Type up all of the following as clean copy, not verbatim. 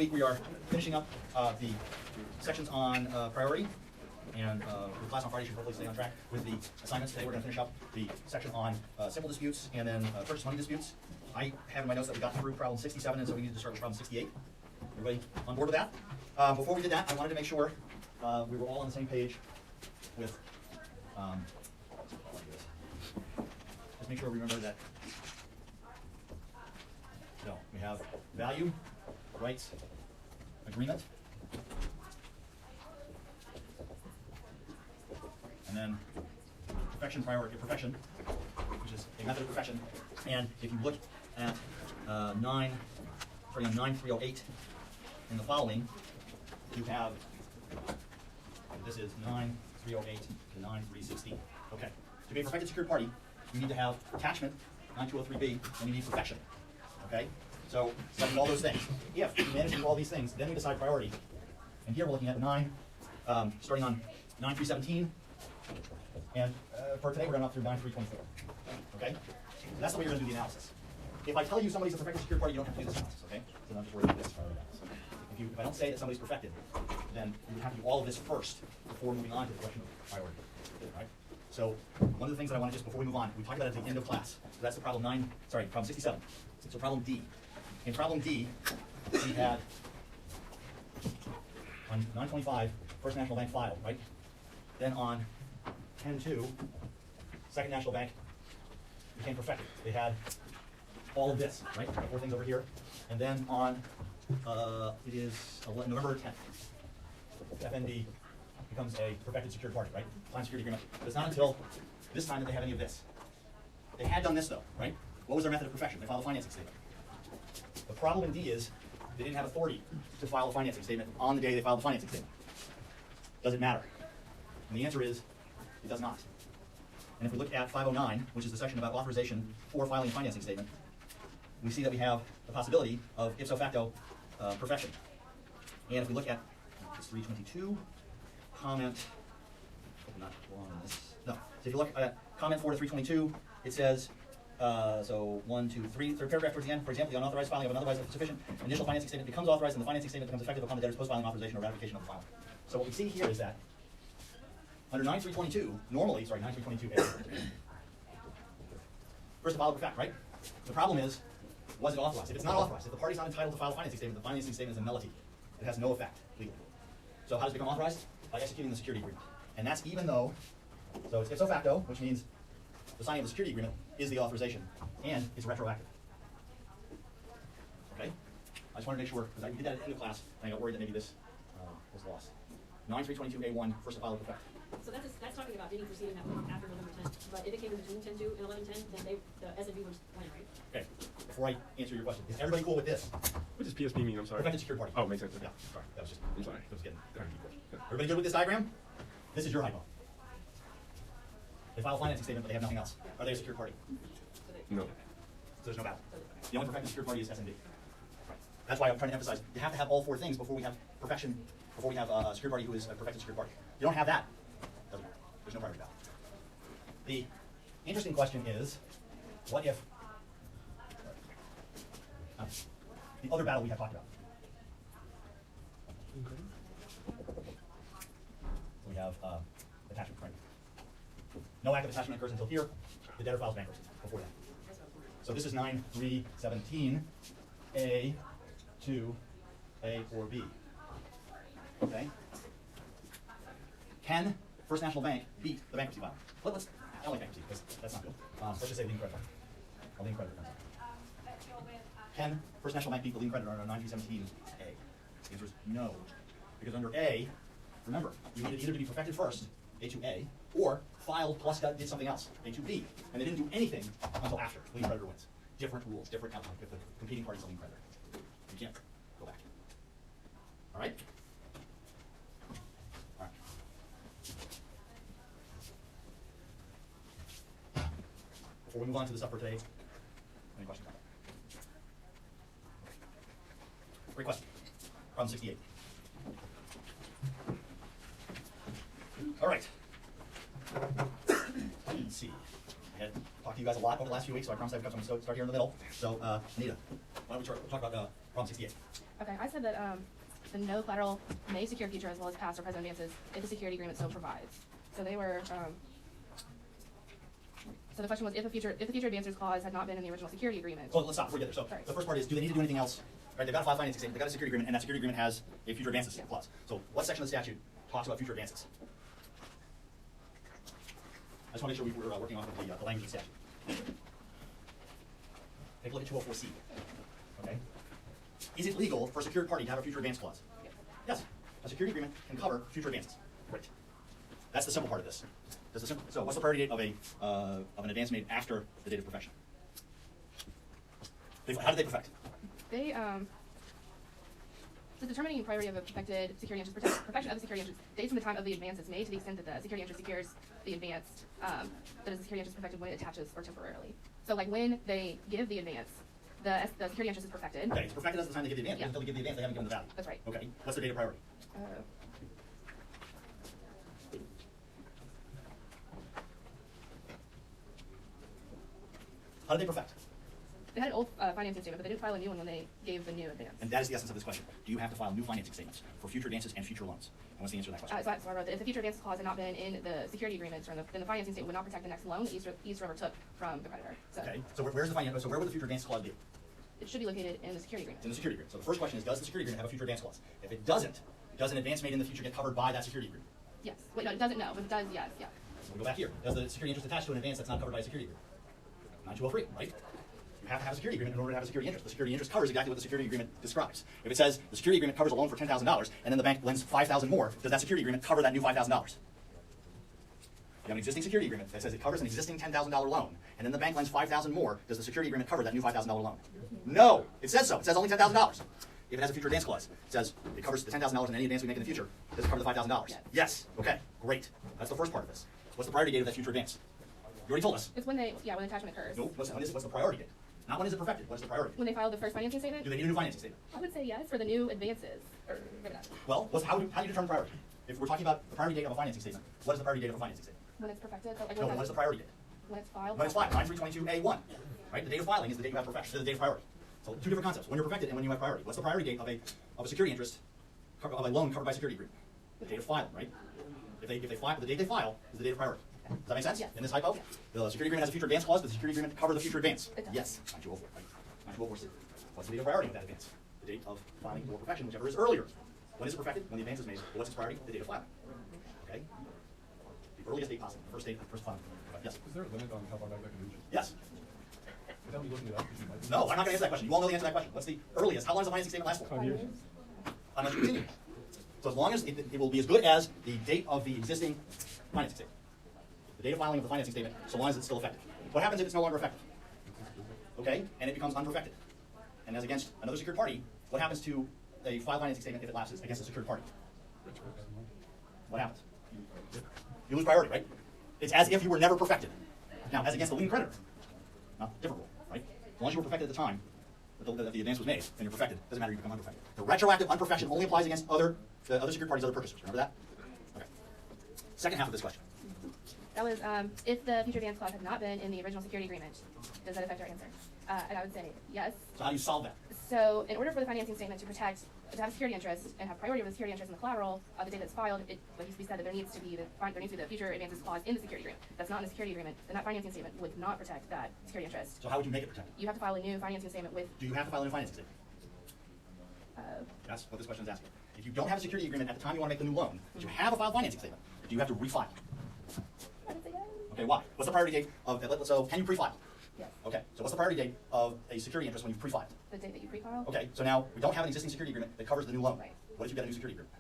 week we are finishing up the sections on priority, and the class on Friday should hopefully stay on track with the assignments. Today we're going to finish up the section on simple disputes and then purchase money disputes. I have in my notes that we got through problem 67, and so we need to start with problem 68. Everybody on board with that? Before we did that, I wanted to make sure we were all on the same page with, let's make sure we remember that, no, we have value, rights, agreement, and then perfection, priority, perfection, which is a method of perfection. And if you look at 9308 in the following, you have, this is 9308 to 9360. Okay, to be a perfected secured party, you need to have attachment, 9203B, and you need perfection. Okay, so studying all those things. If you manage to do all these things, then we decide priority. And here we're looking at starting on 9317, and for today we're going up through 9324. Okay, so that's the way you're going to do the analysis. If I tell you somebody's a perfected secured party, you don't have to do this analysis. Okay, so I'm just worried about this part of that. So if I don't say that somebody's perfected, then you would have to do all of this first before moving on to the question of priority. Right? So one of the things that I want to just, before we move on, we talked about at the end of class. So that's the problem 67. So problem D. In problem D, we had on 925, First National Bank filed, right? Then on 10-2, Second National Bank became perfected. They had all of this, right? Four things over here. And then on, it is November 10th, FND becomes a perfected secured party, right? Client security agreement. But it's not until this time that they have any of this. They had done this though, right? What was their method of perfection? They filed a financing statement. The problem in D is they didn't have authority to file a financing statement on the day they filed the financing statement. Does it matter? And the answer is, it does not. And if we look at 509, which is the section about authorization for filing a financing statement, we see that we have the possibility of ipso facto perfection. And if we look at 322, comment, not wrong on this. No. So if you look at comment 4 to 322, it says, so 1, 2, 3, third paragraph towards the end, for example, the unauthorized filing of an otherwise sufficient initial financing statement becomes authorized, and the financing statement becomes effective upon the debtor's post-filing authorization or ratification of the filing. So what we see here is that under 9322, normally, 9322A, first to file a perfect, right? The problem is, was it authorized? If it's not authorized, if the party's not entitled to file a financing statement, the financing statement is a nullity. It has no effect legally. So how does it become authorized? By executing the security agreement. And that's even though, so it's ipso facto, which means the signing of the security agreement is the authorization, and it's retroactive. Okay? I just wanted to make sure, because I did that at the end of class, and I got worried that maybe this was lost. 9322A1, first to file a perfect. So that's talking about any proceeding that went after November 10th. But if it came in between 10-2 and 11-10, then the S&B was winning, right? Okay. Before I answer your question, is everybody cool with this? What does PSP mean? I'm sorry. Perfected secured party. Oh, makes sense. Yeah. Sorry. That was just. I'm sorry. That was getting kind of deep. Everybody good with this diagram? This is your hypo. They file a financing statement, but they have nothing else. Are they a secured party? No. So there's no battle. The only perfected secured party is S&D. Right. That's why I'm trying to emphasize you have to have all four things before we have perfection. Before we have a secured party who is a perfected secured party. You don't have that. Doesn't matter. There's no priority battle. The interesting question is, what if the other battle we have talked about? We have attachment, right? No act of attachment occurs until here. The debtor files bankruptcy before that. So this is 9317, A, 2, A, or B. Okay? Can First National Bank beat the bankruptcy filing? I don't like bankruptcy because that's not good. Let's just say lien creditor. A lien creditor comes up. Can First National Bank beat the lien creditor under 9317A? The answer is no. Because under A, remember, you needed either to be perfected first, A2A, or filed plus did something else, A2B. And they didn't do anything until after. Lien creditor wins. Different rules, different outcome if the competing parties are lien creditor. You can't go back. All right? All right. Before we move on to the stuff for today, any questions on that? Great question. Problem 68. All right. Let's see. I had talked to you guys a lot over the last few weeks, so I promised I would start here in the middle. So, Anita, why don't we talk about problem 68? Okay, I said that the no collateral may secure future as well as past or present advances if the security agreement so provides. So they were. So the question was if the future advances clause had not been in the original security agreement. Well, let's stop before we get there. So Sorry. the first part is, do they need to do anything else? Right, they've got a file financing statement, they've got a security agreement, and that security agreement has a future advances Yeah. clause. So what section of the statute talks about future advances? I just want to make sure we're working off of the language of the statute. Take a look at 204C. Okay? Is it legal for a secured party to have a future advance clause? Yes. A security agreement can cover future advances. Great. That's the simple part of this. So what's the priority date of an advance made after the date of perfection? How did they perfect? They so determining priority of a perfected security interest, perfection of the security interest dates from the time of the advance is made to the extent that the security interest secures the advance that is the security interest perfected when it attaches or temporarily. So like when they give the advance, the security interest is perfected. Okay, it's perfected as the time they give the advance. Yeah. Until they give the advance, they haven't given the value. That's right. Okay, what's the date of priority? How did they perfect? They had an old financing statement, but they didn't file a new one when they gave the new advance. And that is the essence of this question. Do you have to file new financing statements for future advances and future loans? And what's the answer to that question? So I wrote that if the future advance clause had not been in the security agreements, then the financing statement would not protect the next loan that East River took from the creditor. So Okay, so where's the finance? So where would the future advance clause be? it should be located in the security agreement. It's in the security agreement. So the first question is, does the security agreement have a future advance clause? If it doesn't, does an advance made in the future get covered by that security agreement? Yes. Wait, no, it doesn't. No, but it does. Yes. Yeah. So we go back here. Does the security interest attach to an advance that's not covered by a security agreement? 9203, right? You have to have a security agreement in order to have a security interest. The security interest covers exactly what the security agreement describes. If it says the security agreement covers a loan for $10,000 and then the bank lends $5,000 more, does that security agreement cover that new $5,000? You have an existing security agreement that says it covers an existing $10,000 loan, and then the bank lends $5,000 more. Does the security agreement cover that new $5,000 loan? No, it says so. It says only $10,000. If it has a future advance clause, it says it covers the $10,000 in any advance we make in the future. Does it cover the $5,000? Yes. Yes. Okay. Great. That's the first part of this. What's the priority date of that future advance? You already told us. It's when when the attachment occurs. No. What's the priority date? Not when is it perfected. What is the priority? When they filed the first financing statement. Do they need a new financing statement? I would say yes for the new advances. Or maybe not. Well, how do you determine priority? If we're talking about the priority date of a financing statement, what is the priority date of a financing statement? When it's perfected. So like No, what is the priority date? when it's filed. When it's filed, 9322A1. Right? The date of filing is the date you have perfection, the date of priority. So two different concepts, when you're perfected and when you have priority. What's the priority date of a security interest, of a loan covered by a security agreement? The date of filing, right? If they file, the date they file is the date of priority. Does that make sense? Yes. In this hypo? Yes. The security agreement has a future advance clause, but the security agreement cover the future advance? It does. Yes. 9204, right? 9204C. What's the date of priority of that advance? The date of filing or perfection, whichever is earlier. When is it perfected? When the advance is made. What's its priority? The date of filing. Okay? The earliest date possible. First filing. Yes. Is there a limit on how long that can reach? Yes. Without me looking it up, you might- No, I'm not going to answer that question. You all know the answer to that question. What's the earliest? How long does the financing statement last for? 5 years. Unless you continue. So as long as it will be as good as the date of the existing financing statement. The date of filing of the financing statement, so long as it's still effective. What happens if it's no longer effective? Okay, and it becomes unperfected. And as against another secured party, what happens to a filed financing statement if it lapses against a secured party? What happens? You lose priority, right? It's as if you were never perfected. Now, as against the lien creditor, not different rule, right? As long as you were perfected at the time that the advance was made, then you're perfected. Doesn't matter, you become unperfected. The retroactive unperfection only applies against other secured parties, other purchasers. Remember that? Okay. Second half of this question. That was if the future advance clause had not been in the original security agreement, does that affect our answer? And I would say yes. So how do you solve that? So in order for the financing statement to protect, to have security interest and have priority over the security interest in the collateral of the date that's filed, it like we said that there needs to be the future advances clause in the security agreement. That's not in the security agreement, then that financing statement would not protect that security interest. So how would you make it protected? You have to file a new financing statement with. Do you have to file a new financing statement? That's what this question is asking. If you don't have a security agreement at the time you want to make the new loan, but you have a filed financing statement, do you have to refile? I would say yes. Okay, why? What's the priority date of, so can you pre-file? Yes. Okay, so what's the priority date of a security interest when you pre-filed? The date that you pre-file. Okay, so now we don't have an existing security agreement that covers the new loan. Right. What if you get a new security agreement?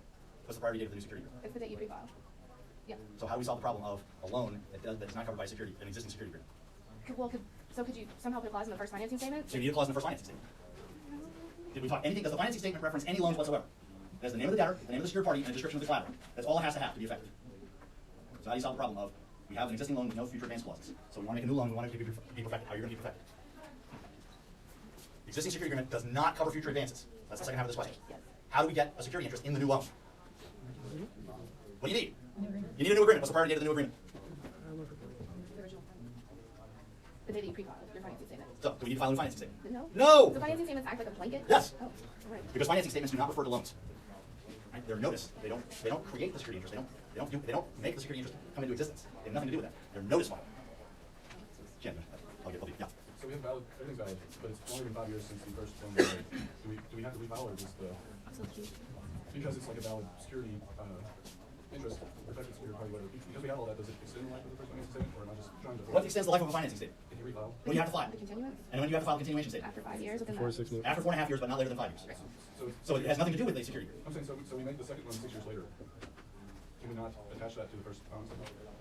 What's the priority date of the new security agreement? It's the date you pre-file. Yeah. So how do we solve the problem of a loan that is not covered by an existing security agreement? Could you somehow put a clause in the first financing statement? So you need a clause in the first financing statement. Did we talk anything? Does the financing statement reference any loans whatsoever? It has the name of the debtor, the name of the secured party, and a description of the collateral. That's all it has to be effective. So how do you solve the problem of we have an existing loan with no future advance clauses? So we want to make a new loan, we want it to be perfected. How are you going to be perfected? The existing security agreement does not cover future advances. That's the second half of this question. Yes. How do we get a security interest in the new loan? What do you need? You need a new agreement. What's the priority date of the new agreement? The original. The date that you pre-filed your financing statement. So, do we need to file a new financing statement? No? No! So financing statements act like a blanket? Yes. Oh, all right. Because financing statements do not refer to loans. Right? They're notice. They don't create the security interest. They don't make the security interest come into existence. They have nothing to do with that. They're notice file. Jen, I'll get yeah. So we have valid, everything's valid, but it's only been 5 years since the first loan was made. Do we have to refile or just because it's like a valid security, interest, protected security party, whatever, because we have all that, does it extend the life of the first financing statement, or am I just trying to? What extends the life of a financing statement? Can you refile? When you have to file. The continuance? And when you have to file a continuation statement. After 5 years within Before that. 6 months. After 4.5 years, but not later than 5 years. So it has nothing to do with the security agreement. I'm saying, so we make the second one 6 years later. Can we not attach that to the first financing statement?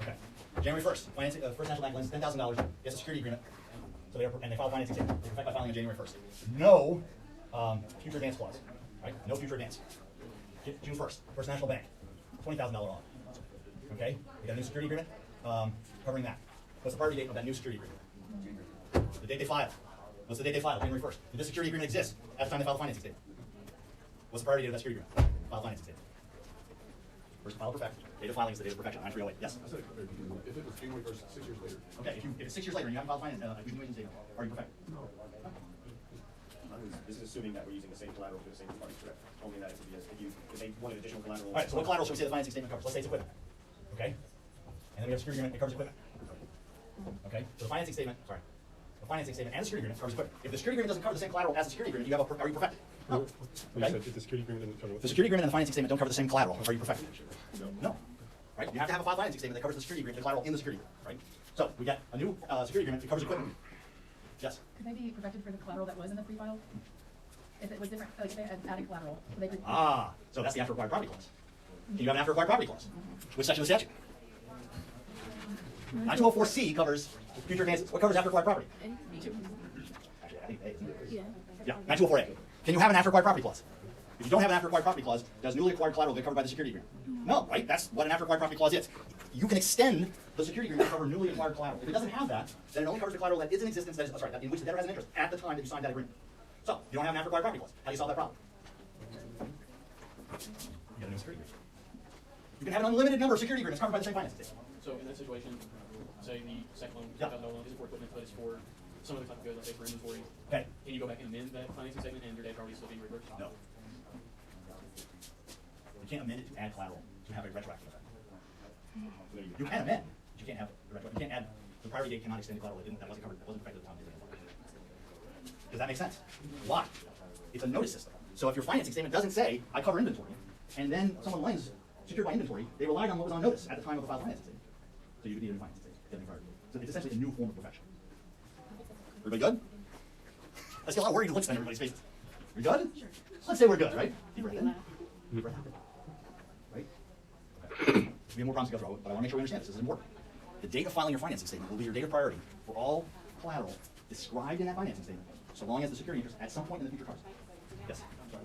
Okay. January 1st, First National Bank lends $10,000, gets a security agreement, so and they file a financing statement. They perfect by filing on January 1st. No future advance clause, right? No future advance. June 1st, First National Bank, $20,000 loan. Okay, we got a new security agreement covering that. What's the priority date of that new security agreement? The date they file. What's the date they file? January 1st. Did this security agreement exist at the time they filed the financing statement? What's the priority date of that security agreement? File financing statement. First file perfect. Date of filing is the date of perfection. 9308. Yes. I said it very beginning. If it was January 1st, 6 years later. Okay. If it's 6 years later and you haven't filed a continuation statement, are you perfect? No. This is assuming that we're using the same collateral for the same parties, correct? Only that if they wanted additional collateral. All right. So what collateral should we say the financing statement covers? Let's say it's equipment. Okay. And then we have a security agreement that covers equipment. Okay. So the financing statement, sorry, the financing statement and the security agreement covers equipment. If the security agreement doesn't cover the same collateral as the security agreement, are you perfected? No. You Okay. said if the security agreement doesn't cover what? The security agreement and the financing statement don't cover the same collateral. Are you perfected? No. Right? You have to have a filed financing statement that covers the security agreement, the collateral in the security agreement, right? So we get a new security agreement that covers equipment. Yes. Could they be perfected for the collateral that was in the free file? If it was different, like if they had added collateral, would they be? So that's the after acquired property clause. Can you have an after acquired property clause? Which section of the statute? 9204C covers future advances. What covers after acquired property? Actually, I think A, isn't it? Yeah, 9204A. Can you have an after acquired property clause? If you don't have an after acquired property clause, does newly acquired collateral get covered by the security agreement? No, right? That's what an after acquired property clause is. You can extend the security agreement to cover newly acquired collateral. If it doesn't have that, then it only covers the collateral that is in existence, that is, sorry, that in which the debtor has an interest at the time that you signed that agreement. So, you don't have an after acquired property clause. How do you solve that problem? You get a new security agreement. You can have an unlimited number of security agreements covered by the same financing statement. So in that situation, say the second loan, Yeah. $10,000 loan isn't for equipment, but it's for some of the type of goods, let's say for inventory. Okay. Can you go back and amend that financing statement and your debt already still being reversed? No. You can't amend it to add collateral to have a retroactive effect. You can amend, but you can't have the retroactive. You can't add, the priority date cannot extend the collateral that wasn't covered, that wasn't perfected at the time. Does that make sense? Why? It's a notice system. So if your financing statement doesn't say, I cover inventory, and then someone lends secured by inventory, they relied on what was on notice at the time of the filed financing statement. So you would need a new financing statement. Get a new priority date. So it's essentially a new form of perfection. Everybody good? I see a lot of worried looks on everybody's faces. We good? Sure. Let's say we're good, right? Deep breath in. Deep breath out. Right? Okay. We have more problems to go through, but I want to make sure we understand this. This is important. The date of filing your financing statement will be your date of priority for all collateral described in that financing statement, so long as the security interest at some point in the future covers. Yes? Sorry,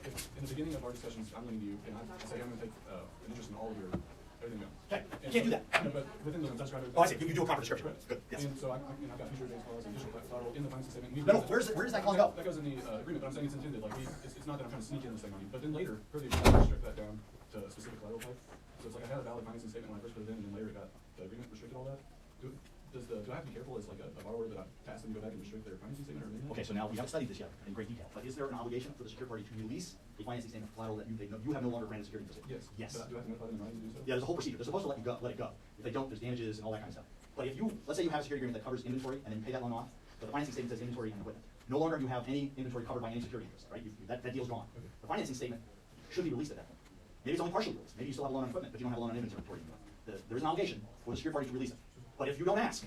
if in the beginning of our discussions, I'm going to you, and I say I'm going to take an interest in all of your, everything else. Okay, you can't do that. No, but within those, that's right. Oh, I see. You do a proper description. Correct. Good. Yes. And so I've got future advance clause and additional collateral in the financing statement. No, where does that clause go? That goes in the agreement, but I'm saying it's intended, like, it's not that I'm trying to sneak in this thing on you, but then later, further, you can restrict that down to a specific collateral type. So it's like I had a valid financing statement when I first put it in, and then later it got, the agreement restricted all that. Do I have to be careful as like a borrower that I task them to go back and restrict their financing statement or anything? Okay, so now we haven't studied this yet in great detail, but is there an obligation for the secured party to release a financing statement of collateral that you have no longer granted security interest in? Yes. Yes. But do I have to notify them in writing to do so? Yeah, there's a whole procedure. They're supposed to let it go. If they don't, there's damages and all that kind of stuff. But if you, let's say you have a security agreement that covers inventory and then you pay that loan off, but the financing statement says inventory and equipment. No longer do you have any inventory covered by any security interest, right? That deal's gone. Okay. The financing statement should be released at that point. Maybe it's only partially released. Maybe you still have a loan on equipment, but you don't have a loan on inventory anymore. There is an obligation for the secured party to release it. But if you don't ask,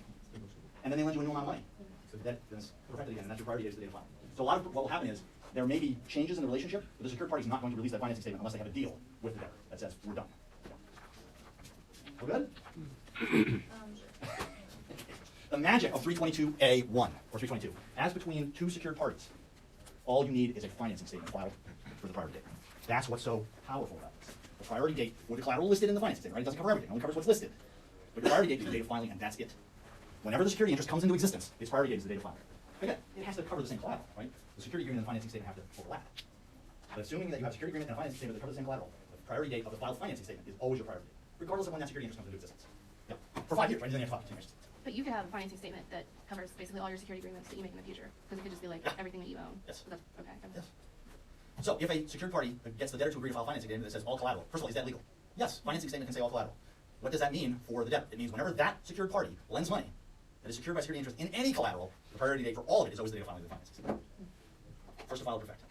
and then they lend you a new amount of money, so then it's perfected again, and that's your priority date is the date of filing. So a lot of what will happen is there may be changes in the relationship, but the secured party is not going to release that financing statement unless they have a deal with the debtor that says we're done. We're good? The magic of 322A1 or 322, as between two secured parties, all you need is a financing statement filed for the priority date. That's what's so powerful about this. The priority date for the collateral listed in the financing statement, right? It doesn't cover everything, it only covers what's listed. But the priority date is the date of filing, and that's it. Whenever the security interest comes into existence, its priority date is the date of filing. Again, it has to cover the same collateral, right? The security agreement and the financing statement have to overlap. But assuming that you have a security agreement and a financing statement that cover the same collateral, the priority date of the filed financing statement is always your priority date, regardless of when that security interest comes into existence. Yep. For 5 years, right? You don't have to file continuation. But you could have a financing statement that covers basically all your security agreements that you make in the future, because it could just be like Yeah. everything that you own. Yes. So that's, okay. Yes. So if a secured party gets the debtor to agree to file a financing agreement that says all collateral, first of all, is that legal? Yes, financing statement can say all collateral. What does that mean for the debtor? It means whenever that secured party lends money that is secured by security interest in any collateral, the priority date for all of it is always the date of filing of the financing statement. First to file or perfect.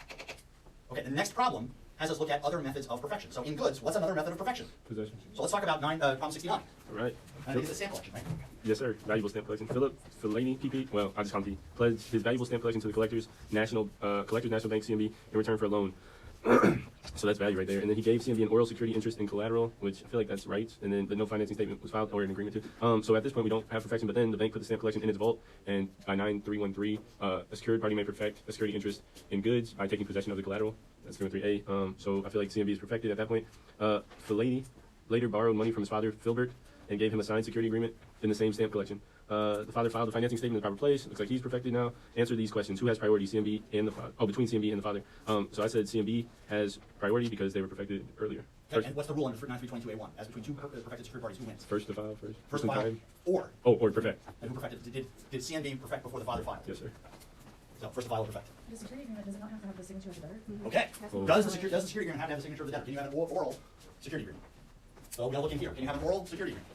Okay, the next problem has us look at other methods of perfection. So in goods, what's another method of perfection? Possession. So let's talk about problem 69. All right. And it's a stamp collection, right? Yes, sir. Valuable stamp collection. Philip Fellaini, PP. Well, I just call him P. Pledged his valuable stamp collection to the Collectors National Bank (CNB) in return for a loan. So that's value right there. And then he gave CNB an oral security interest in collateral, which I feel like that's right. And then, but no financing statement was filed or an agreement to. So at this point, we don't have perfection. But then the bank put the stamp collection in its vault, and by 9313, a secured party may perfect a security interest in goods by taking possession of the collateral. That's 313A. So I feel like CNB is perfected at that point. Fellaini later borrowed money from his father, Filbert, and gave him a signed security agreement in the same stamp collection. The father filed the financing statement in the proper place. Looks like he's perfected now. Answer these questions. Who has priority, CNB and the father? Oh, between CNB and the father. So I said CNB has priority because they were perfected earlier. Okay, and what's the rule under 9322A1? As between two perfected secured parties, who wins? First to file first. First in to file, time. or Or perfect. and who perfected? Did CNB perfect before the father filed? Yes, sir. So first to file or perfect. The security agreement does not have to have the signature of the debtor. Okay. Oh. Does the security agreement have to have a signature of the debtor? Can you have an oral security agreement? So we gotta look in here. Can you have an oral security agreement?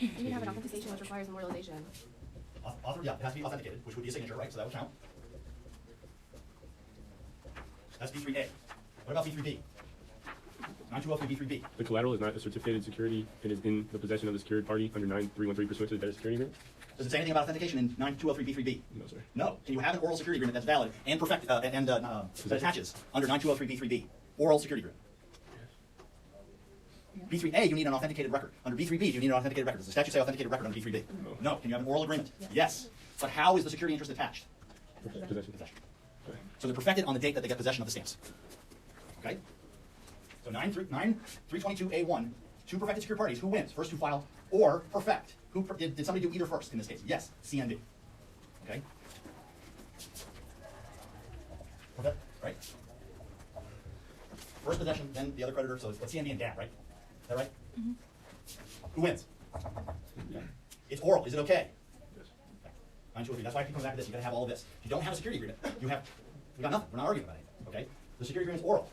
You can have an authentication which requires memorialization. Yeah, it has to be authenticated, which would be a signature, right? So that would count. That's B3A. What about B3B? 9203 B3B. The collateral is not a certificated security. It is in the possession of the secured party under 9313 pursuant to the debtor security agreement. Does it say anything about authentication in 9203 B3B? No, sir. No. Can you have an oral security agreement that's valid and perfect that attaches under 9203 B3B? Oral security agreement. B3A, you need an authenticated record. Under B3B, you need an authenticated record. Does the statute say authenticated record under B3B? No. Can you have an oral agreement? Yes. But how is the security interest attached? Possession. Possession. So they're perfected on the date that they get possession of the stamps. Okay? So 9322A1, two perfected secured parties. Who wins? First to file or perfect? Did somebody do either first in this case? Yes, CNB. Okay? Perfect, right? First possession, then the other creditor, so it's CNB and dad, right? Is that right? Mm-hmm. Who wins? Okay. It's oral. Is it okay? Yes. 9203. That's why I keep coming back to this. You gotta have all of this. If you don't have a security agreement, we got nothing. We're not arguing about it. Okay? The security agreement is oral.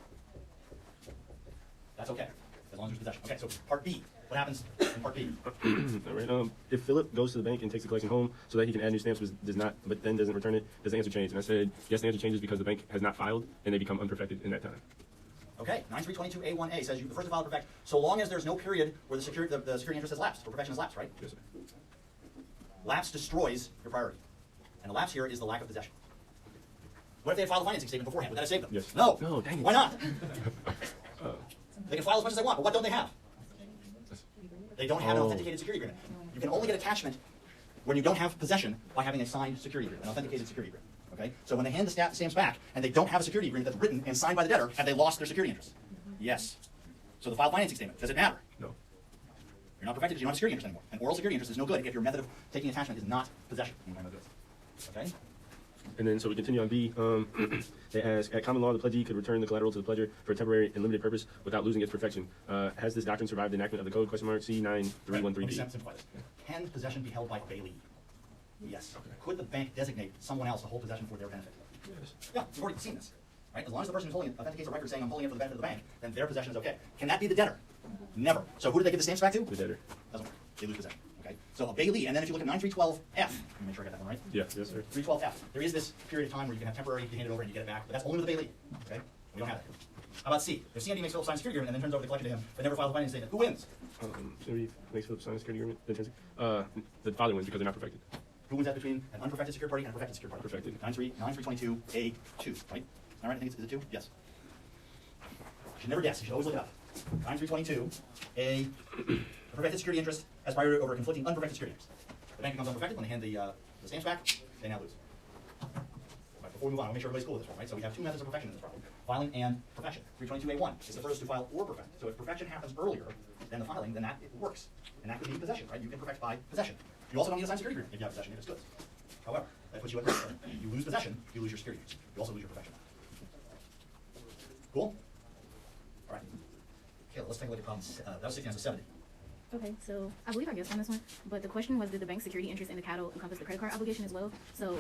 That's okay, as long as there's possession. Okay, so part B. What happens in part B? All right. If Philip goes to the bank and takes the collection home so that he can add new stamps, but then doesn't return it, does the answer change? And I said, yes, the answer changes because the bank has not filed and they become unperfected in that time. Okay, 9322A1A says you the first to file or perfect, so long as there's no period where the security interest has lapsed, or perfection has lapsed, right? Yes, sir. Lapse destroys your priority. And the lapse here is the lack of possession. What if they had filed a financing statement beforehand? Would that have saved them? Yes. No. No, dang it. Why not? They can file as much as they want, but what don't they have? They don't have an Oh. authenticated security agreement. You can only get attachment when you don't have possession by having a signed security agreement, an authenticated security agreement. Okay? So when they hand the stamps back and they don't have a security agreement that's written and signed by the debtor, have they lost their security interest? Yes. So the filed financing statement, does it matter? No. You're not perfected because you don't have a security interest anymore. An oral security interest is no good if your method of taking attachment is not possession. Okay? And then, so we continue on B. They ask, at common law, the pledgee could return the collateral to the pledger for a temporary and limited purpose without losing its perfection. Has this doctrine survived the enactment of the code? C9313B. Let me simplify this. Can possession be held by bailee? Yes. Could the bank designate someone else to hold possession for their benefit? Yes. Yeah, we've already seen this. Right? As long as the person who's holding it authenticates a record saying I'm holding it for the benefit of the bank, then their possession is okay. Can that be the debtor? Never. So who do they give the stamps back to? The debtor. Doesn't work. They lose possession. Okay? So a bailee, and then if you look at 9312F, let me make sure I got that one right. Yeah, yes, sir. 312F. There is this period of time where you can have temporary, you hand it over and you get it back, but that's only with a bailee. Okay? We don't have that. How about C? If CND makes Philip sign a security agreement and then turns over the collection to him, but never files a financing statement, who wins? Somebody makes Philip sign a security agreement. The father wins because they're not perfected. Who wins that between an unperfected secured party and a perfected secured party? Perfected. 9322A2, right? All right, I think is it 2? Yes. You should never guess. You should always look it up. 9322A, a perfected security interest has priority over a conflicting unperfected security interest. The bank becomes unperfected when they hand the stamps back, they now lose. Right, before we move on, I want to make sure everybody's cool with this one, right? So we have two methods of perfection in this problem. Filing and perfection. 322A1 is the first to file or perfect. So if perfection happens earlier than the filing, then that it works. And that could be possession, right? You can perfect by possession. You also don't need a signed security agreement if you have possession if it's goods. However, that puts you at risk. You lose possession, you lose your security interest. You also lose your perfection. Cool? All right. Okay, let's take a look at problem, that was 69, so 70. Okay, so I believe I guessed on this one, but the question was, did the bank's security interest in the cattle encompass the credit card obligation as well? So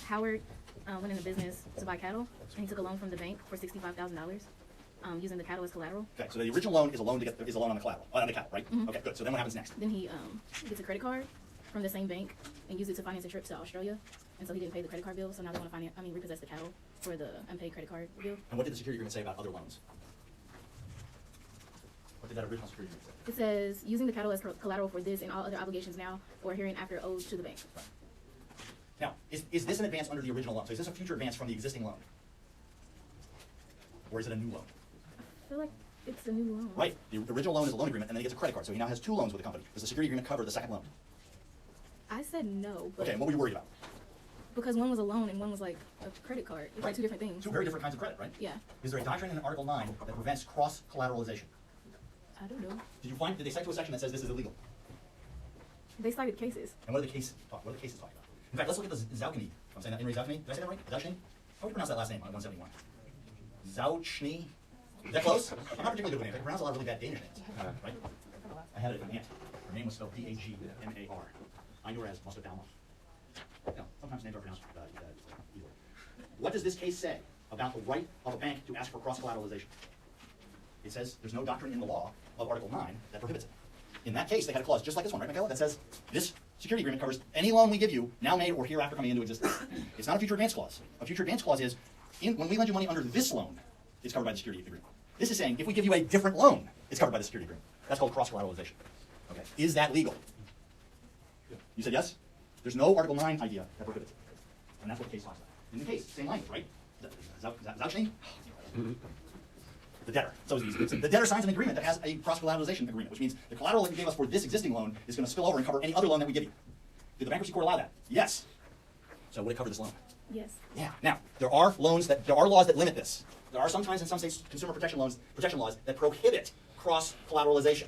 Howard went into business to buy cattle, and he took a loan from the bank for $65,000, using the cattle as collateral. Okay, so the original loan is a loan on the collateral, on the cattle, right? Okay, good. So then what happens next? Then he gets a credit card from the same bank and used it to finance a trip to Australia, and so he didn't pay the credit card bill. So now they want to repossess the cattle for the unpaid credit card bill. And what did the security agreement say about other loans? What did that original security agreement say? It says, using the cattle as collateral for this and all other obligations now or hereinafter owed to the bank. Now, is this an advance under the original loan? So is this a future advance from the existing loan? Or is it a new loan? I feel like it's a new loan. Right, the original loan is a loan agreement, and then he gets a credit card, so he now has two loans with the company. Does the security agreement cover the second loan? I said no, but Okay, and what were you worried about? because one was a loan and one was like a credit card. It's like two different things. Two very different kinds of credit, right? Yeah, Is there a doctrine in Article 9 that prevents cross-collateralization? I don't know. Did they cite to a section that says this is illegal? They cited cases. And what are the cases talking about? In fact, let's look at the Zauchny. I'm saying that, Imre Zauchny. Did I say that right? Zauchny? How would you pronounce that last name on 171? Zauchny? Is that close? I'm not particularly good with names. I can pronounce a lot of really bad Danish names. Right? I had it in an aunt. Her name was spelled D-A-G-M-A-R. I knew her as Mustard Dalma. No, sometimes names are pronounced either. What does this case say about the right of a bank to ask for cross-collateralization? It says there's no doctrine in the law of Article 9 that prohibits it. In that case, they had a clause just like this one, right, Michaela, that says this security agreement covers any loan we give you, now made or hereafter coming into existence. It's not a future advance clause. A future advance clause is, when we lend you money under this loan, it's covered by the security agreement. This is saying, if we give you a different loan, it's covered by the security agreement. That's called cross-collateralization. Okay. Is that legal? You said yes? There's no Article 9 idea that prohibits it. And that's what the case talks about. In the case, same language, right? Zauchny? The debtor. So it's easy. The debtor signs an agreement that has a cross-collateralization agreement, which means the collateral that you gave us for this existing loan is going to spill over and cover any other loan that we give you. Did the bankruptcy court allow that? Yes. So would it cover this loan? Yes. Yeah. Now, there are laws that limit this. There are sometimes in some states consumer protection laws that prohibit cross-collateralization.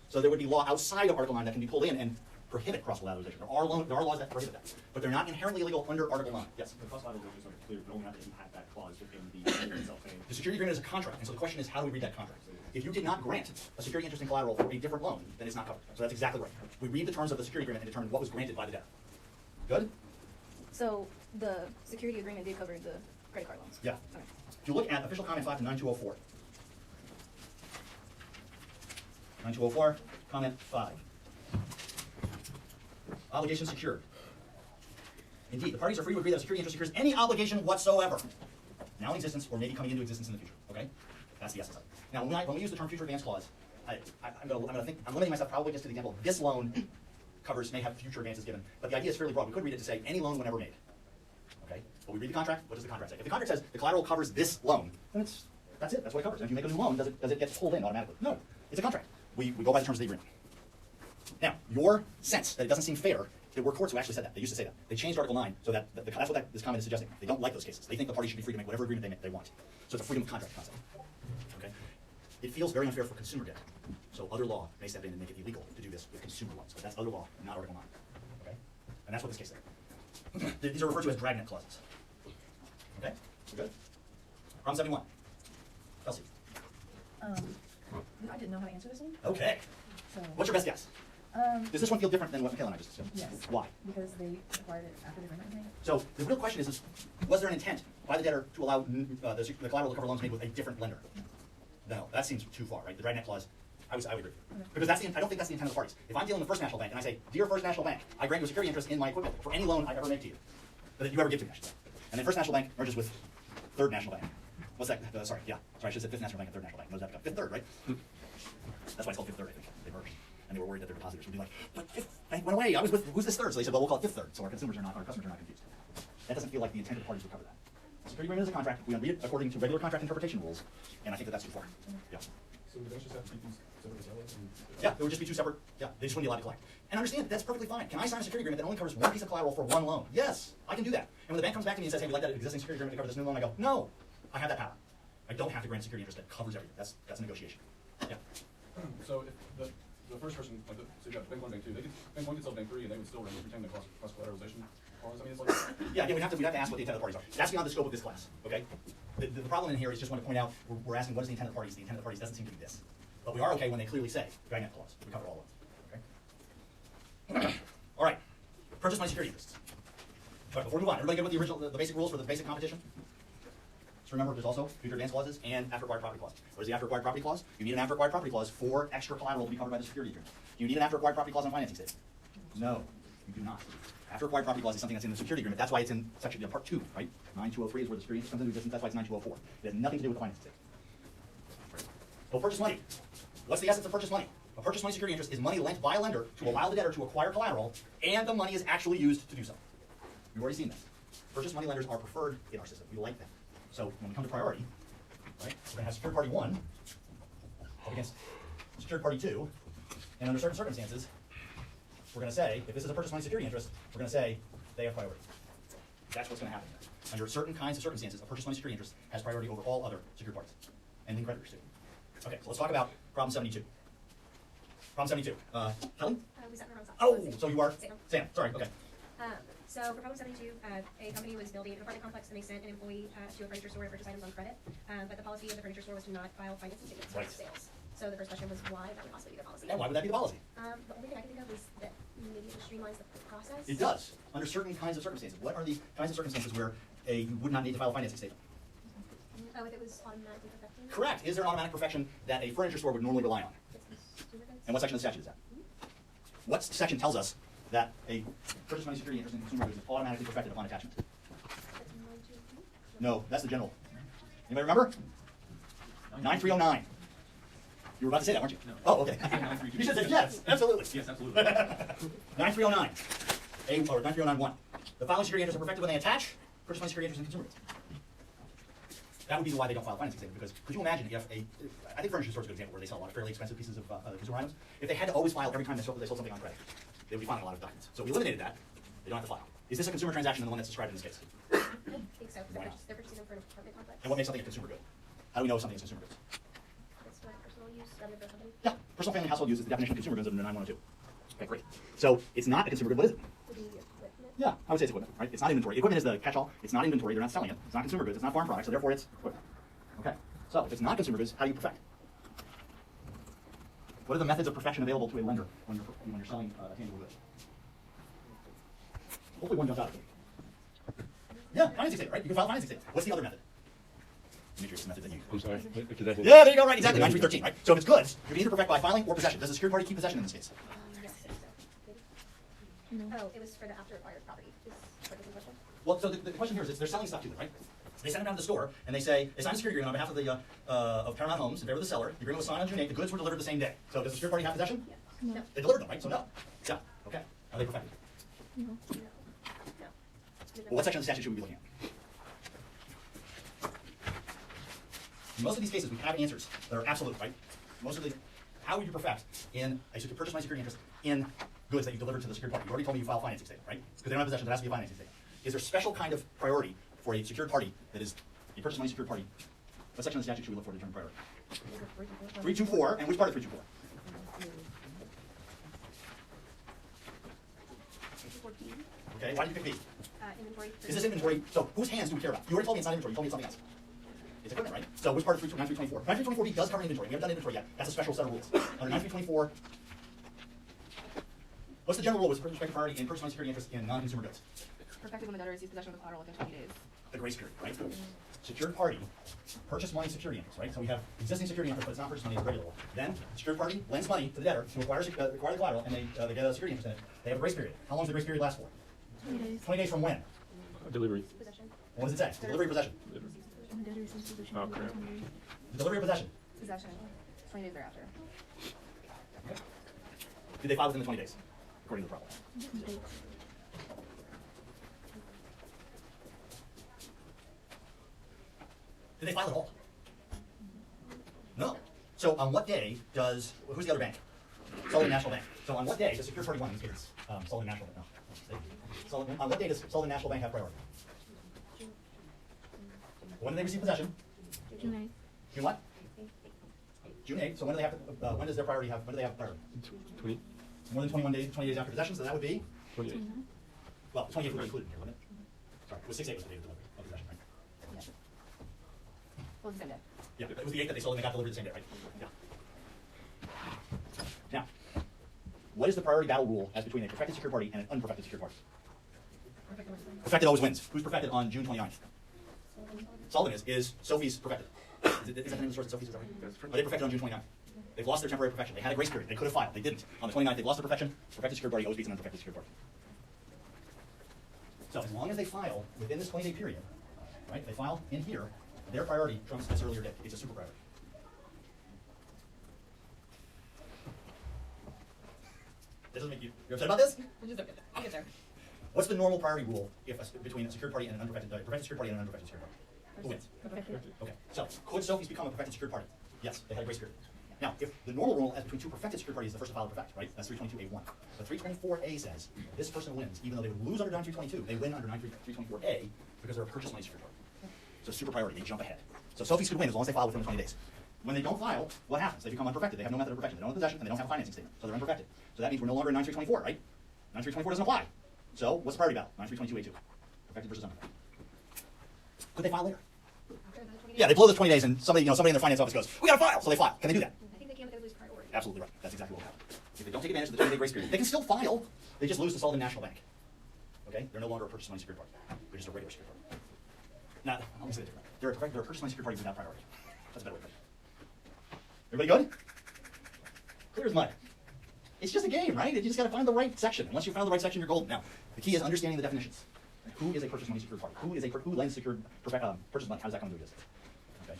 So there would be law outside of Article 9 that can be pulled in and prohibit cross-collateralization. There are laws that prohibit that, but they're not inherently illegal under Article 9. Yes? The cross-collateralization is sort of clear, but only after you have that clause within the agreement itself saying. The security agreement is a contract, and so the question is, how do we read that contract? If you did not grant a security interest in collateral for a different loan, then it's not covered. So that's exactly right. We read the terms of the security agreement and determine what was granted by the debtor. Good? So the security agreement did cover the credit card loans. Yeah. Okay. If you look at official comment 5 to 9204. 9204, comment 5. Obligation secured. Indeed, the parties are free to agree that a security interest secures any obligation whatsoever, now in existence or maybe coming into existence in the future. Okay? That's the essence of it. Now, when we use the term future advance clause, I'm limiting myself probably just to the example of this loan may have future advances given, but the idea is fairly broad. We could read it to say any loan whenever made. Okay? But we read the contract. What does the contract say? If the contract says the collateral covers this loan, then that's it. That's what it covers. And if you make a new loan, does it get pulled in automatically? No. It's a contract. We go by the terms of the agreement. Now, your sense that it doesn't seem fair, there were courts who actually said that. They used to say that. They changed Article 9 so that that's what this comment is suggesting. They don't like those cases. They think the parties should be free to make whatever agreement they want. So it's a freedom of contract concept. Okay? It feels very unfair for consumer debt. So other law may step in and make it illegal to do this with consumer loans. But that's other law, not Article 9. Okay? And that's what this case said. These are referred to as dragnet clauses. Okay? We're good? Problem 71. Kelsey. I didn't know how to answer this one, Okay. so. What's your best guess? Does this one feel different than what Michaela and I just assumed? Yes. Why? Because they acquired it after the agreement was made. So the real question is was there an intent by the debtor to allow the collateral to cover loans made with a different lender? No, that seems too far, right? The dragnet clause, I would agree. Okay. Because I don't think that's the intent of the parties. If I'm dealing with First National Bank and I say, dear First National Bank, I grant you a security interest in my equipment for any loan I ever make to you, that you ever give to me, I should say. And then First National Bank merges with Third National Bank. What's that? Sorry, I should have said Fifth National Bank and Third National Bank. What does that become? Fifth Third, right? That's why it's called Fifth Third, I think. They merged. And they were worried that their depositors would be like, but Fifth Bank went away. I was with, who's this third? So they said, well, we'll call it Fifth Third. So our customers are not confused. That doesn't feel like the intent of the parties would cover that. The security agreement is a contract. We read it according to regular contract interpretation rules. And I think that that's too far. Yeah. So would they just have to keep these separate as well? Yeah, there would just be two separate, they just wouldn't be allowed to collect. And understand, that's perfectly fine. Can I sign a security agreement that only covers one piece of collateral for one loan? Yes, I can do that. And when the bank comes back to me and says, hey, we'd like that existing security agreement to cover this new loan, I go, no, I have that power. I don't have to grant security interest that covers everything. That's a negotiation. Yeah. So if the first person, like so you got Bank 1, Bank 2, Bank 1 could sell Bank 3 and they would still retain the cross-collateralization clause. I mean, it's like. Yeah, again, we'd have to ask what the intent of the parties are. That's beyond the scope of this class, okay? The problem in here is just want to point out, we're asking what is the intent of the parties. The intent of the parties doesn't seem to be this. But we are okay when they clearly say, dragnet clause. We cover all of them. All right, purchase money security interests. All right, before we move on, everybody good with the original, the basic rules for the basic competition? So remember, there's also future advance clauses and after acquired property clause. What is the after acquired property clause? You need an after acquired property clause for extra collateral to be covered by the security agreement. Do you need an after acquired property clause on financing statement? No, you do not. After acquired property clause is something that's in the security agreement. That's why it's in section part 2, right? 9203 is where the security interest comes into existence. That's why it's 9204. It has nothing to do with the financing statement. So purchase money. What's the essence of purchase money? A purchase money security interest is money lent by a lender to allow the debtor to acquire collateral, and the money is actually used to do so. We've already seen this. Purchase money lenders are preferred in our system. We like them. So when we come to priority, right, we're going to have secured party 1 up against secured party 2, and under certain circumstances, we're going to say, if this is a purchase money security interest, we're going to say they have priority. That's what's going to happen there. Under certain kinds of circumstances, a purchase money security interest has priority over all other secured parties, and lien creditors too. Okay, so let's talk about problem 72. Problem 72. Kelly? We sat in the wrong side. Oh, so you are? Sam. Sorry, okay. So for problem 72, a company was building an apartment complex and they sent an employee to a furniture store to purchase items on credit. But the policy of the furniture store was to not file financing statements for Right. sales. So the first question was why that would possibly be the policy. And why would that be the policy? The only thing I can think of is that maybe it just streamlines the process. It does, under certain kinds of circumstances. What are the kinds of circumstances where you would not need to file a financing statement? Oh, if it was automatically perfected? Correct. Is there an automatic perfection that a furniture store would normally rely on? And what section of the statute is that? What section tells us that a purchase money security interest in consumer goods is automatically perfected upon attachment? No, that's the general. Anybody remember? 9309. You were about to say that, weren't you? No. Oh, okay. You should say yes, absolutely. Yes, absolutely. 9309. Or 9309-1. The following security interests are perfected when they attach purchase money security interest in consumer goods. That would be why they don't file a financing statement, because could you imagine if I think furniture stores is a good example where they sell a lot of fairly expensive pieces of consumer items. If they had to always file every time they sold something on credit, they would be filing a lot of documents. So we eliminated that. They don't have to file. Is this a consumer transaction than the one that's described in this case? I think so. Why not? They're purchasing them for an apartment complex. And what makes something a consumer good? How do we know something is consumer goods? That's for personal use rather than for company. Yeah, personal family household use is the definition of consumer goods under 9102. Okay, great. So it's not a consumer good. What is it? Would be equipment. Yeah, I would say it's equipment, right? It's not inventory. Equipment is the catch-all. It's not inventory. They're not selling it. It's not consumer goods. It's not farm products. So therefore, it's equipment. Okay. So if it's not consumer goods, how do you perfect? What are the methods of perfection available to a lender when you're selling tangible goods? Hopefully one jumps out at you. Yeah, financing statement, right? You can file a financing statement. What's the other method? Demetrius, the method that you. I'm sorry. Because that's Yeah, there you go, right, exactly, 9313, right? So if it's goods, you can either perfect by filing or possession. Does the secured party keep possession in this case? Yes, I think so. Maybe? Oh, it was for the after acquired property. Is what is the question? Well, so the question here is, they're selling stuff to them, right? They send them down to the store, and they say, they sign a security agreement on behalf of the of Paramount Homes in favor of the seller. The agreement was signed on June 8th. The goods were delivered the same day. So does the secured party have possession? No. They delivered them, right? So no. Yeah, okay. Are they perfected? No. Well, what section of the statute should we be looking at? In most of these cases, we have answers that are absolute, right? Most of the, how would you perfect in a purchase money security interest in goods that you delivered to the secured party? You already told me you file a financing statement, right? Because they don't have possession, there has to be a financing statement. Is there a special kind of priority for a secured party that is a purchase money secured party? What section of the statute should we look for to determine priority? 324, and which part of 324? Okay, why did you pick B? Inventory. Is this inventory? So whose hands do we care about? You already told me it's not inventory. You told me it's something else. It's equipment, right? So which part of 9324? 9324B does cover inventory. We haven't done inventory yet. That's a special set of rules. Under 9324, what's the general rule with respect to priority in purchase money security interest in non-consumer goods? Perfected when the debtor receives possession of the collateral within 20 days. The grace period, right? Secured party, purchase money security interest, right? So we have existing security interest, but it's not purchase money, it's regular. Then, secured party lends money to the debtor to acquire the collateral, and they get a security interest in it. They have a grace period. How long does the grace period last for? 20 days. 20 days from when? Delivery. Possession. What does it say? Delivery of possession. When the debtor receives possession Oh, within crap. 20 days. The delivery of possession. Possession, 20 days thereafter. Did they file within the 20 days? According to the problem. 20 days. Did they file at all? No. So on what day does, who's the other bank? Sullivan National Bank. So on what day does Secured Party 1, in this case, Sullivan National Bank, no. Sullivan, on what day does Sullivan National Bank have priority? When do they receive possession? June 9th. June what? June 8th. So when do they have to, when does their priority have, when do they have priority? 20. More than 20 days after possession, so that would be, 28. well, 28 would be included in here, wouldn't it? Sorry, it was 6/8 was the date of delivery of possession, right? Well, it's the same day. Yeah, it was the 8th that they sold and they got delivered the same day, right? Yeah. Now, what is the priority battle rule as between a perfected secured party and an unperfected secured party? Perfected always wins. Who's perfected on June 29th? Sullivan is Sophie's perfected. Is that the name of the source? Sophie's? Is that right? Are they perfected on June 29th? They've lost their temporary perfection. They had a grace period. They could have filed. They didn't. On the 29th, they've lost their perfection. Perfected secured party always beats an unperfected secured party. So as long as they file within this 20-day period, right? They file in here, their priority trumps this earlier date. It's a super priority. This doesn't make you upset about this? We'll just look at that. I'll get there. What's the normal priority rule if between a secured party and an unperfected, perfected secured party and an unperfected secured party? Who wins? Okay. So could Sophie's become a perfected secured party? Yes, they had a grace period. Now, if the normal rule as between two perfected secured parties is the first to file to perfect, right? That's 322A1. But 324A says this person wins, even though they would lose under 9322, they win under 324A because they're a purchase money secured party. So super priority, they jump ahead. So Sophie's could win as long as they file within the 20 days. When they don't file, what happens? They become unperfected. They have no method of perfection. They don't have possession, and they don't have a financing statement. So they're unperfected. So that means we're no longer in 9324, right? 9324 doesn't apply. So what's the priority battle? 9322A2. Perfected versus unperfected. Could they file later? Yeah, they blow the 20 days, and somebody in their finance office goes, "We got to file," so they file. Can they do that? I think they can, but they lose priority. Absolutely right. That's exactly what will happen. If they don't take advantage of the 20-day grace period, they can still file. They just lose to Sullivan National Bank. Okay? They're no longer a purchase money secured party. They're just a regular secured party. Now, let me say it different. They're a purchase money secured party without priority. That's a better way to put it. Everybody good? Clear as mud. It's just a game, right? You just got to find the right section. Once you found the right section, you're golden. Now, the key is understanding the definitions. Who is a purchase money secured party? Who lends secured purchase money? How does that come into this? Okay.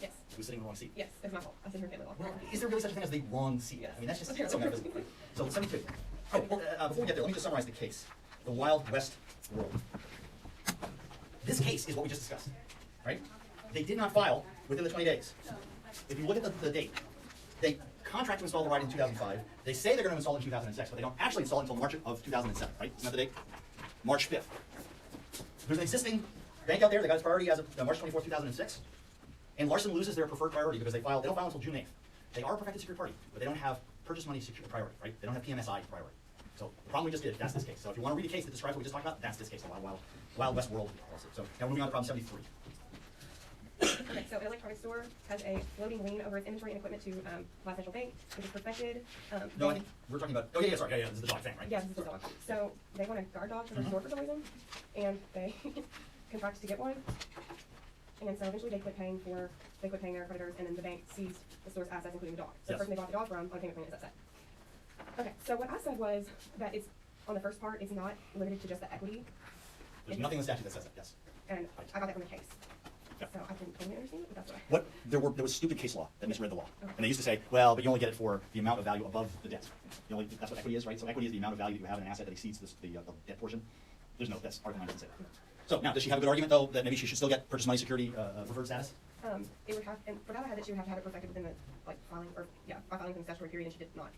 Yes. Who's sitting in the wrong seat? Yes, it's my fault. I sit here feeling Well, is there really such a thing as the wrong seat? I mean, that's just so metaphysical. So 72. Oh, well, before we get there, let me just summarize the case. The Wild West world. This case is what we just discussed, right? They did not file within the 20 days. If you look at the date, they contract to install the ride in 2005. They say they're going to install it in 2006, but they don't actually install it until March of 2007, right? Isn't that the date? March 5th. There's an existing bank out there that got its priority as of March 24th, 2006. And Larson loses their preferred priority because they don't file until June 8th. They are a perfected secured party, but they don't have purchase money secured priority, right? They don't have PMSI priority. So the problem we just did, that's this case. So if you want to read a case that describes what we just talked about, that's this case, the Wild West world policy. So now we're moving on to problem 73. Okay, so Illinois Target Store has a floating lien over its inventory and equipment to Glass National Bank, which is perfected. No, I think we're talking about, sorry, this is the dog thing, right? Yeah, this is the dog. So they want a guard dog for their store for some reason, and they contract to get one. And so eventually they quit paying their creditors, and then the bank seized the store's assets, including the dog. So the person they bought the dog from on a payment plan is upset. Okay, so what I said was that it's, on the first part, it's not limited to just the equity. There's nothing in the statute that says that, yes. And I got that from the case. Yeah. So I didn't totally understand it, but that's what I There was stupid case law that misread the law. Okay. And they used to say, well, but you only get it for the amount of value above the debt. That's what equity is, right? So equity is the amount of value that you have in an asset that exceeds the debt portion. There's no, that's Article 9 doesn't say that. So now, does she have a good argument, though, that maybe she should still get purchase money security preferred status? It would have, and for that I had that she would have to have it perfected within the, filing, or, by filing within the statutory period, and she did not.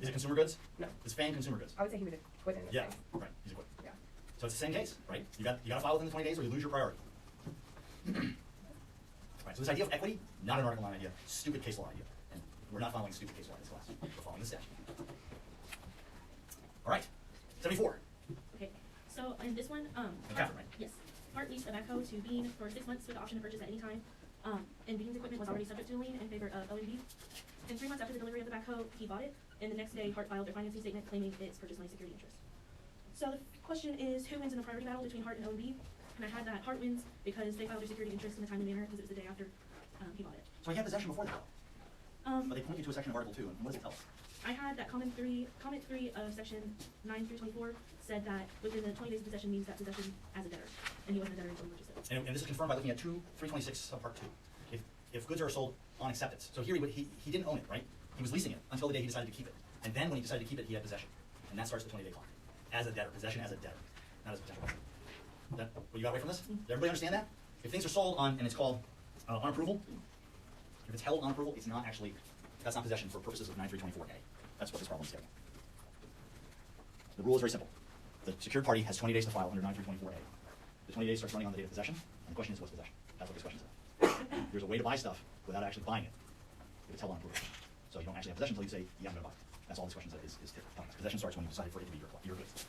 Is it consumer goods? No. Is FAN consumer goods? I would say he would have quit in this Yeah, case. right, he's a quit. Yeah. So it's the same case, right? You got to file within the 20 days or you lose your priority. Right, so this idea of equity, not an Article 9 idea, stupid case law idea. And we're not following stupid case law in this class. We're following the statute. All right, 74. Okay, so in this one, Catherine, right? yes, Hart leased a backhoe to Bean for 6 months with the option to purchase at any time. And Bean's equipment was already subject to a lien in favor of OMB. And 3 months after the delivery of the backhoe, he bought it, and the next day Hart filed their financing statement claiming its purchase money security interest. So the question is, who wins in the priority battle between Hart and OMB? And I had that Hart wins because they filed their security interest in a timely manner because it was the day after he bought it. So he had possession before that. But they point you to a section of Article 2, and what does it tell us? I had that comment 3 of section 9 through 24 said that within the 20 days of possession means that possession as a debtor, and he wasn't a debtor until he purchased it. And this is confirmed by looking at 326 subpart 2. If goods are sold on acceptance, so here he didn't own it, right? He was leasing it until the day he decided to keep it. And then when he decided to keep it, he had possession. And that starts the 20-day clock. As a debtor, possession as a debtor, not as a potential debtor. That, what you got away from this? Does everybody understand that? If things are sold on, and it's called on approval, if it's held on approval, it's not actually, that's not possession for purposes of 9324A. That's what this problem is getting. The rule is very simple. The secured party has 20 days to file under 9324A. The 20 days starts running on the date of possession, and the question is what's possession? That's what this question is. There's a way to buy stuff without actually buying it, if it's held on approval. So you don't actually have possession until you say, yeah, I'm going to buy it. That's all this question is telling us. Possession starts when you decide for it to be your goods.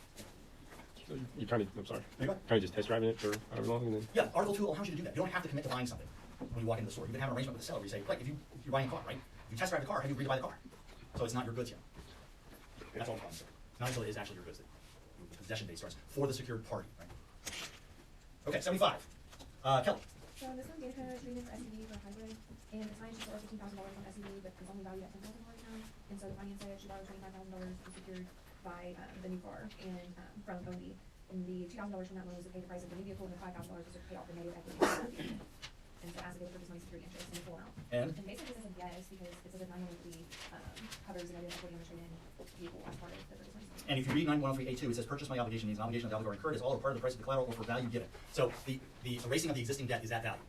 So you kind of, I'm sorry, There you go. kind of just test driving it for however long, and then Yeah, Article 2 allows you to do that. You don't have to commit to buying something when you walk into the store. You can have an arrangement with the seller where you say, like, if you're buying a car, right? You test drive the car, have you agreed to buy the car? So it's not your goods yet. That's all the problem. Not until it is actually your goods that the possession date starts for the secured party, right? Okay, 75. Kelly. So this one, data code agreement for SUV for a hybrid, and the client should borrow $15,000 from SUV, but it's only valued at $10,000 now. And so the finance said she borrowed $25,000 to be secured by the new car and from OMB. And the $2,000 from that loan was to pay the price of the new vehicle, and the $5,000 was to pay off the negative equity of that vehicle. And so as it goes for this money security interest in the full amount. And? And basically this is a yes, because it says that 913 covers the negative equity on the trade-in vehicle as part of the purchase money. And if you read 9113A2, it says purchase money obligation means an obligation of the obligor incurred is all or part of the price of the collateral or for value given. So the erasing of the existing debt is that value.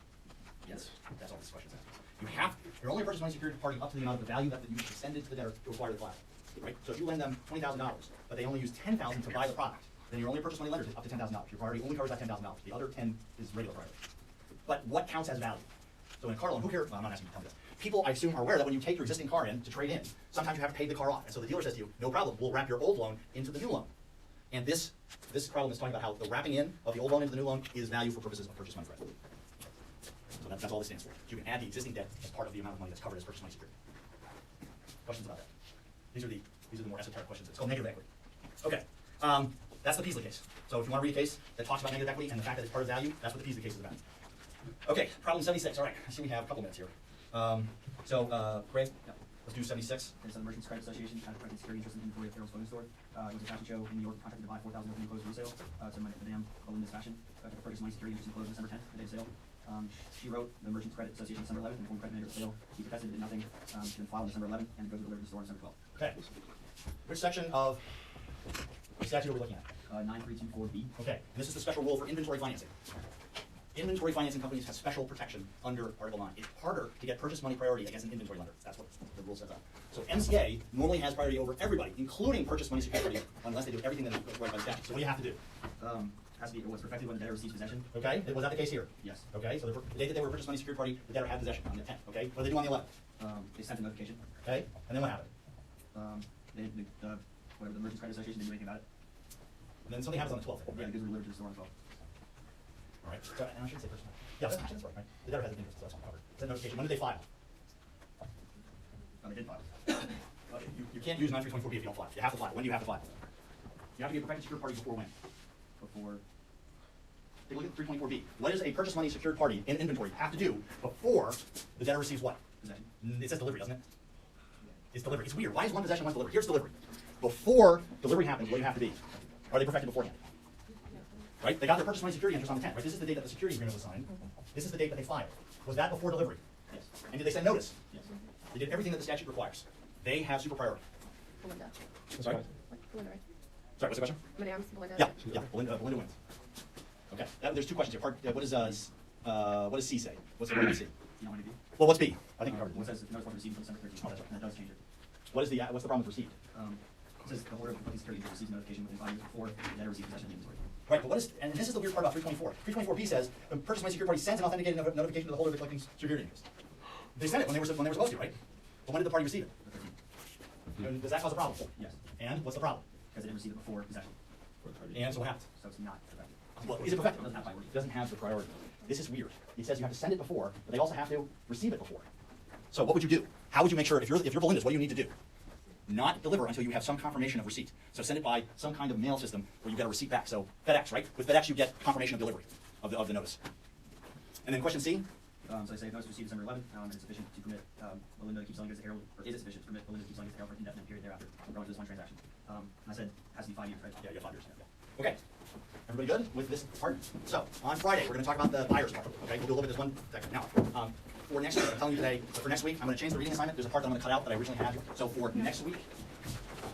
Yes, that's all this question asking. You're only a purchase money secured party up to the amount of the value that you extended to the debtor to acquire the collateral. Right? So if you lend them $20,000, but they only use $10,000 to buy the product, then you're only a purchase money lender to up to $10,000. Your priority only covers that $10,000. The other 10 is regular priority. But what counts as value? So in a car loan, who here? Well, I'm not asking you to tell me this. People, I assume, are aware that when you take your existing car in to trade in, sometimes you have to pay the car off. And so the dealer says to you, no problem, we'll wrap your old loan into the new loan. And this problem is talking about how the wrapping in of the old loan into the new loan is value for purposes of purchase money credit. So that's all this stands for. You can add the existing debt as part of the amount of money that's covered as purchase money security. Questions about that? These are the more esoteric questions. It's called negative equity. Okay, that's the Peasley case. So if you want to read a case that talks about negative equity and the fact that it's part of value, that's what the Peasley case is about. Okay, problem 76. All right, I see we have a couple minutes here. Greg, let's do 76. There's an Merchants Credit Association kind of security interest in inventory at Carol's Clothing Store. It was a fashion show in New York, contracted to buy 4,000 of new clothes resale. So Madame Belinda's Fashion took a purchase money security interest in clothes December 10th, the day of sale. She wrote the Merchants Credit Association December 11th, informed credit manager of the sale. He protested, did nothing. She then filed on December 11th, and it goes to deliver to the store on December 12th. Okay. Which section of the statute are we looking at? 9324B. Okay, this is the special rule for inventory financing. Inventory financing companies have special protection under Article 9. It's harder to get purchase money priority against an inventory lender. That's what the rule says. So MCA normally has priority over everybody, including purchase money security, unless they do everything that is required by the statute. So what do you have to do? Has to be what's perfected when the debtor receives possession. Okay, was that the case here? Yes. Okay, so the day that they were a purchase money secured party, the debtor had possession on the 10th. Okay, what did they do on the 11th? They sent a notification. Okay, and then what happened? Whatever the Merchants Credit Association didn't do anything about it. And then something happens on the 12th. Yeah, the goods were delivered to the store on the 12th. All right, so, and I shouldn't say purchase money. Yeah, that's right. The debtor has an interest, so that's not covered. It's a notification. When did they file? They did file. You can't use 9324B if you don't file. You have to file. When do you have to file? You have to be a perfected secured party before when? Before. Take a look at 324B. What does a purchase money secured party in inventory have to do before the debtor receives what? Possession. It says delivery, doesn't it? It's delivery. It's weird. Why is one possession, one's delivery? Here's delivery. Before delivery happens, what do you have to be? Are they perfected beforehand? Right? They got their purchase money security interest on the 10th, right? This is the date that the security agreement was signed. This is the date that they filed. Was that before delivery? Yes. And did they send notice? Yes. They did everything that the statute requires. They have super priority. Belinda. Sorry? Belinda, right? Sorry, what's the question? Madame Belinda. Yeah, Belinda wins. Okay, there's two questions here. What does C say? What's the word in C? You know what I mean? Well, what's B? I think we covered What it. says notice was received until December 13th. Oh, that's right. And that does change it. What's the problem with received? It says the holder of the security interest receives notification within 5 years before the debtor receives possession of the inventory. Right, but and this is the weird part about 324. 324B says the purchase money secured party sends an authenticated notification to the holder of the collecting security interest. They sent it when they were supposed to, right? But when did the party receive it? The 13th. And does that cause a problem? Yes. And what's the problem? Because they didn't receive it before possession. And so what happens? So it's not perfected. Well, is it perfected? It doesn't have priority. It doesn't have the priority. This is weird. It says you have to send it before, but they also have to receive it before. So what would you do? How would you make sure, if you're Belinda's, what do you need to do? Not deliver until you have some confirmation of receipt. So send it by some kind of mail system where you get a receipt back. So FedEx, right? With FedEx, you get confirmation of delivery of the notice. And then question C? So they say if notice received December 11th, and it's sufficient to permit Belinda to keep selling goods to Harold, or is it sufficient to permit Belinda to keep selling goods to Harold for an indefinite period thereafter, relative to this one transaction? I said it has to be 5 years, right? Yeah, you have 5 years. Yeah. Okay. Everybody good with this part? So on Friday, we're going to talk about the buyer's part. Okay, we'll do a little bit of this one second. Now, for next week, I'm telling you today, for next week, I'm going to change the reading assignment. There's a part that I'm going to cut out that I originally had. So for next week,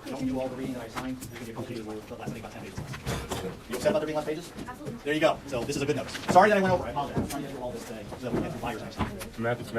don't do all the reading that I assigned. You're going to be completed with I think about 10 pages less. You upset about there being less pages? Absolutely. There you go. So this is a good notice. Sorry that I went over. I apologize. I'm trying to get through all this today so that we can get through buyer's next time. Math, it's